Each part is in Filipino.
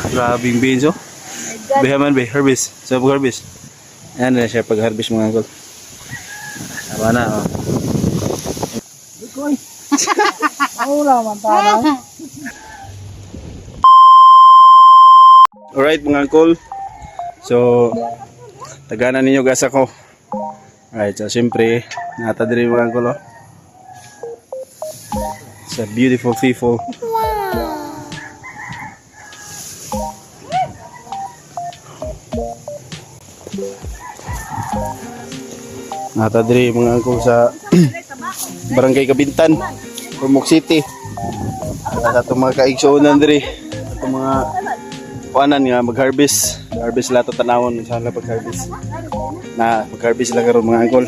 Grabing beans oh. Behaman be, harvest. Sa pag-harvest. Ayan na siya pag-harvest mga angkol. Tama na oh. Ikoy. Aura man tara. Alright mga angkol. So tagana ninyo gasa ko. Alright, so siyempre nata diri mga angkol oh. It's a beautiful people. Nata diri mga angkol sa Barangay Kabintan, Ormoc City. At atong mga kaigsuonan diri, atong mga kuanan nga mag-harvest. Harvest lato tanawon sa la pag-harvest. Na mag-harvest lang karon mga angkol.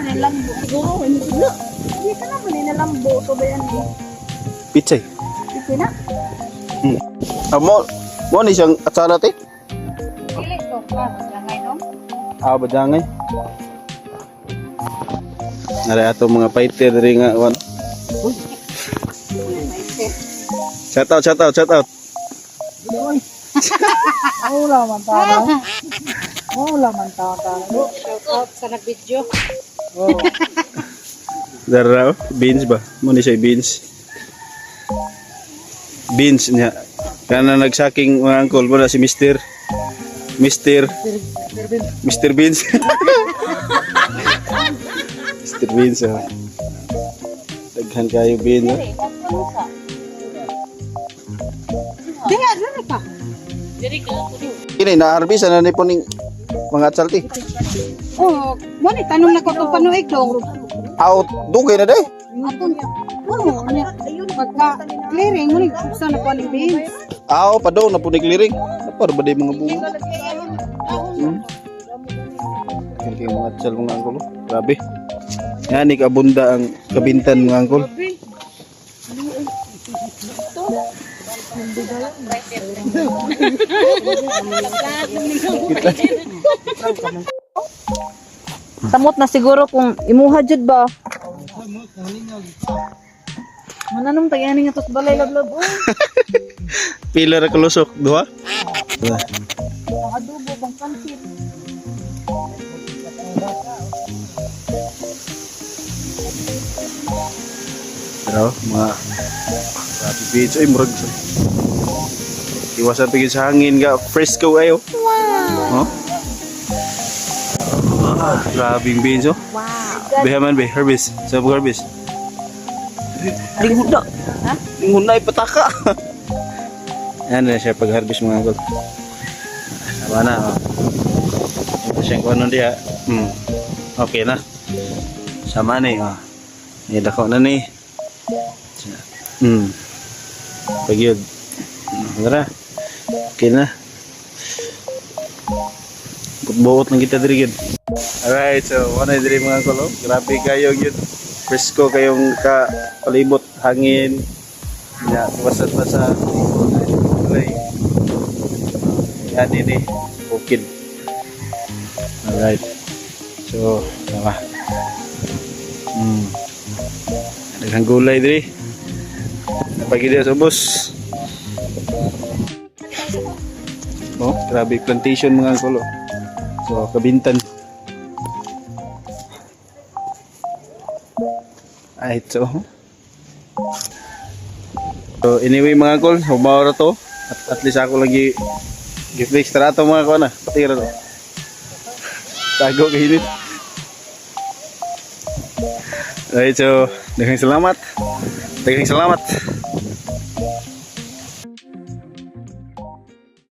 Nilambo siguro ini siguro. Hindi ka na man nilambo so ba yan eh. Pitsay. Sige na. Mo ni siyang atsara te. Dili to class lang ay no. Badangay. Nara ato mga fighter diri nga wan. Shout out. Ikoy. Aura man tara. Aura man tara. Shout out sa nag-video. Oh. Dara beans ba? Mo ni siya beans. Beans niya. Kana nagsaking mga angkol mo na si Mr. Beans. Mr. Beans oh. Daghan kayo beans oh. Dili dili ka. Dili ka. Kini na-harvest na ni puning mga atsalti. Oh, mo ni tanong na ko to panuig dong. Out dugay na day. Aton. Oh, niya. Pagka clearing mo ni sa na paning beans. Pa daw na puning clearing. Napar ba day mga bunga? Kaya mga atsal mga angkol. Grabe. Yan ikabunda ang Kabintan mga angkol. Samot na siguro kung imuha jud ba. Mananong tagani nga tos balay lablab oh. Pila ra kalusok duha? Adobo bang pansit. Pero mga grabe beach ay murag. Iwasan pigid sa hangin nga fresco ayo. Wow. Oh? Grabing beans oh. Wow. Behaman be, harvest. Sa pag-harvest. Linghuda. Ha? Lingon na ipataka. Yan na siya pag-harvest mga angkol. Tama na oh. Ito siyang kung ano diya. Okay na. Sama ni oh. Nidako na ni. Pagyod. Tara. Okay na. Buot lang kita diri gyud. Alright, so wala diri mga angkol oh. Grabe kayo gyud. Fresco kayong palibot hangin. Ya, wasat pa sa kulay. Yan ini bukid. Alright. So, tama. Daghang gulay diri. Napagid sa ubos. Oh, grabe plantation mga angkol. So, Kabintan. Ay, so anyway mga angkol, humawara to. At least ako lagi gi-flex tara to mga kuana. Patira to. Tago kainit. Alright, so daghang salamat.